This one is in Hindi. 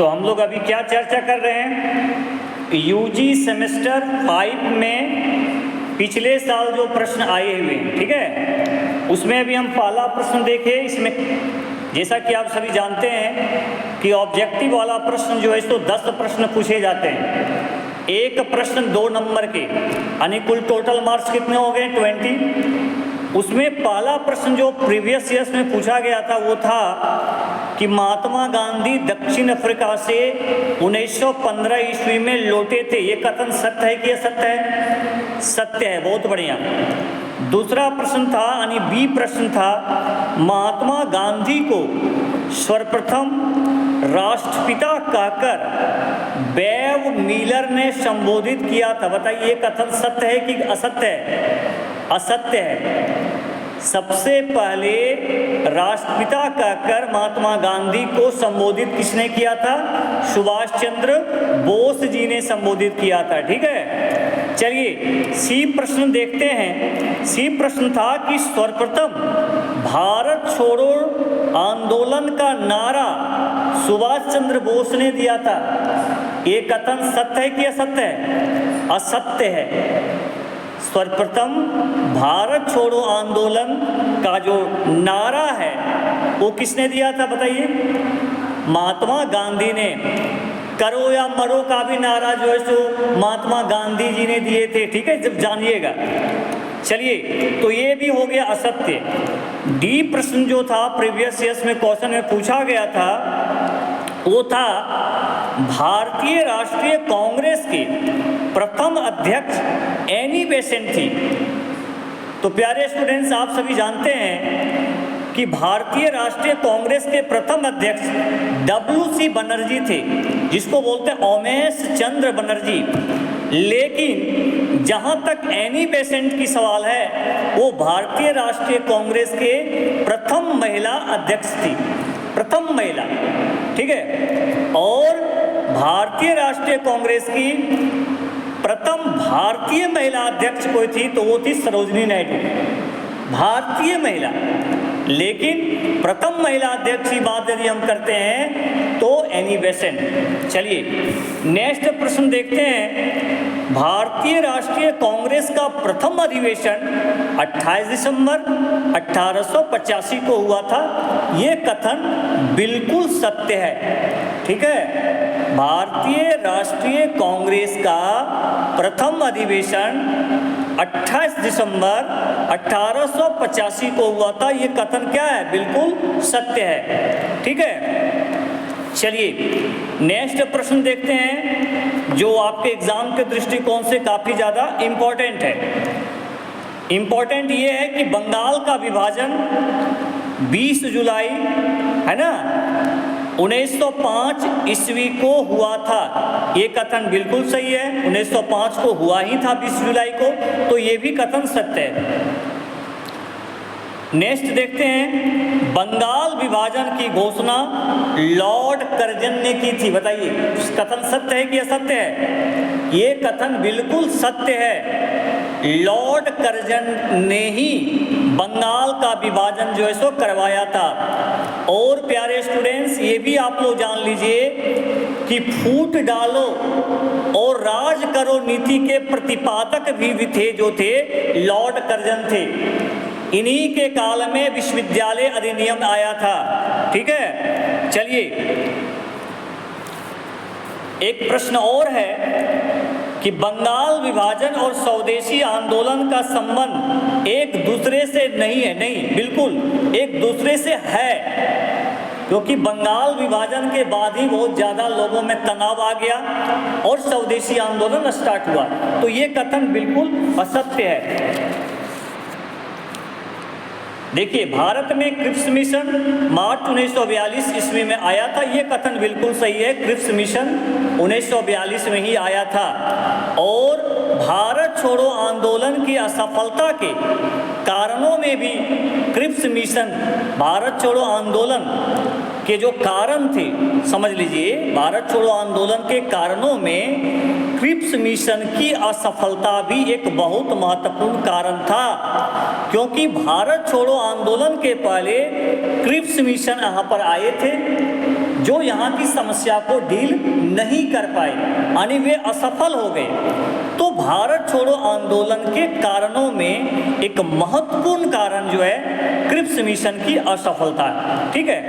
तो हम लोग अभी क्या चर्चा कर रहे हैं, यूजी सेमेस्टर 5 में पिछले साल जो प्रश्न आए हुए हैं, ठीक है, उसमें अभी हम पहला प्रश्न देखे। इसमें जैसा कि आप सभी जानते हैं कि ऑब्जेक्टिव वाला प्रश्न जो है इसको 10 प्रश्न पूछे जाते हैं, एक प्रश्न 2 नंबर के, यानी कुल टोटल मार्क्स कितने हो गए 20। उसमें पहला प्रश्न जो प्रीवियस ईयर्स में पूछा गया था वो था कि महात्मा गांधी दक्षिण अफ्रीका से 1915 ईस्वी में लौटे थे, ये कथन सत्य है कि असत्य है? सत्य है, बहुत बढ़िया। दूसरा प्रश्न था यानी बी प्रश्न था, महात्मा गांधी को सर्वप्रथम राष्ट्रपिता कहकर बेव मिलर ने संबोधित किया था, बताइए ये कथन सत्य है कि असत्य है? असत्य है। सबसे पहले राष्ट्रपिता कहकर महात्मा गांधी को संबोधित किसने किया था? सुभाष चंद्र बोस जी ने संबोधित किया था, ठीक है। चलिए सी प्रश्न देखते हैं। सी प्रश्न था कि सर्वप्रथम भारत छोड़ो आंदोलन का नारा सुभाष चंद्र बोस ने दिया था, ये कथन सत्य है कि असत्य है? असत्य है। सर्वप्रथम भारत छोड़ो आंदोलन का जो नारा है वो किसने दिया था बताइए? महात्मा गांधी ने। करो या मरो का भी नारा जो है सो महात्मा गांधी जी ने दिए थे, ठीक है, जब जानिएगा। चलिए तो ये भी हो गया असत्य। डी प्रश्न जो था प्रीवियस ईयर्स में क्वेश्चन में पूछा गया था वो था भारतीय राष्ट्रीय कांग्रेस के प्रथम अध्यक्ष एनी बेसेंट थी। तो प्यारे स्टूडेंट्स, आप सभी जानते हैं कि भारतीय राष्ट्रीय कांग्रेस के प्रथम अध्यक्ष WC बनर्जी थे, जिसको बोलते हैं ओमेश चंद्र बनर्जी। लेकिन जहां तक एनी बेसेंट की सवाल है, वो भारतीय राष्ट्रीय कांग्रेस के प्रथम महिला अध्यक्ष थी, प्रथम महिला, ठीक है। और भारतीय राष्ट्रीय कांग्रेस की प्रथम भारतीय महिला अध्यक्ष कोई थी तो वो थी सरोजिनी नायडू, भारतीय महिला। लेकिन प्रथम महिला अध्यक्ष की बात यदि हम करते हैं तो एनी बेसेंट। चलिए नेक्स्ट प्रश्न देखते हैं। भारतीय राष्ट्रीय कांग्रेस का प्रथम अधिवेशन 28 दिसंबर 1885 को हुआ था, ये कथन बिल्कुल सत्य है, ठीक है। भारतीय राष्ट्रीय कांग्रेस का प्रथम अधिवेशन 28 दिसंबर 1885 को हुआ था, ये कथन क्या है? बिल्कुल सत्य है, ठीक है। चलिए नेक्स्ट प्रश्न देखते हैं जो आपके एग्जाम के दृष्टिकोण से काफी ज्यादा इम्पोर्टेंट है। इम्पोर्टेंट ये है कि बंगाल का विभाजन 20 जुलाई है ना 1905 ईस्वी को हुआ था, ये कथन बिल्कुल सही है। 1905 को हुआ ही था 20 जुलाई को, तो ये भी कथन सत्य है। नेक्स्ट देखते हैं, बंगाल विभाजन की घोषणा लॉर्ड कर्जन ने की थी, बताइए कथन सत्य है कि असत्य है? ये कथन बिल्कुल सत्य है। लॉर्ड कर्जन ने ही बंगाल का विभाजन जो है सो करवाया था। और प्यारे स्टूडेंट्स, ये भी आप लोग जान लीजिए कि फूट डालो और राज करो नीति के प्रतिपादक भी थे, जो थे लॉर्ड कर्जन थे। इन्हीं के काल में विश्वविद्यालय अधिनियम आया था, ठीक है। चलिए एक प्रश्न और है कि बंगाल विभाजन और स्वदेशी आंदोलन का संबंध एक दूसरे से नहीं है। नहीं, बिल्कुल एक दूसरे से है, क्योंकि बंगाल विभाजन के बाद ही बहुत ज़्यादा लोगों में तनाव आ गया और स्वदेशी आंदोलन स्टार्ट हुआ, तो ये कथन बिल्कुल असत्य है। देखिए भारत में क्रिप्स मिशन मार्च 1942 ईस्वी में आया था, ये कथन बिल्कुल सही है। क्रिप्स मिशन 1942 में ही आया था। और भारत छोड़ो आंदोलन की असफलता के कारणों में भी क्रिप्स मिशन, भारत छोड़ो आंदोलन के जो कारण थे, समझ लीजिए भारत छोड़ो आंदोलन के कारणों में क्रिप्स मिशन की असफलता भी एक बहुत महत्वपूर्ण कारण था। क्योंकि भारत छोड़ो आंदोलन के पहले क्रिप्स मिशन यहाँ पर आए थे, जो यहाँ की समस्या को डील नहीं कर पाए, यानी वे असफल हो गए। तो भारत छोड़ो आंदोलन के कारणों में एक महत्वपूर्ण कारण जो है क्रिप्स मिशन की असफलता है। ठीक है,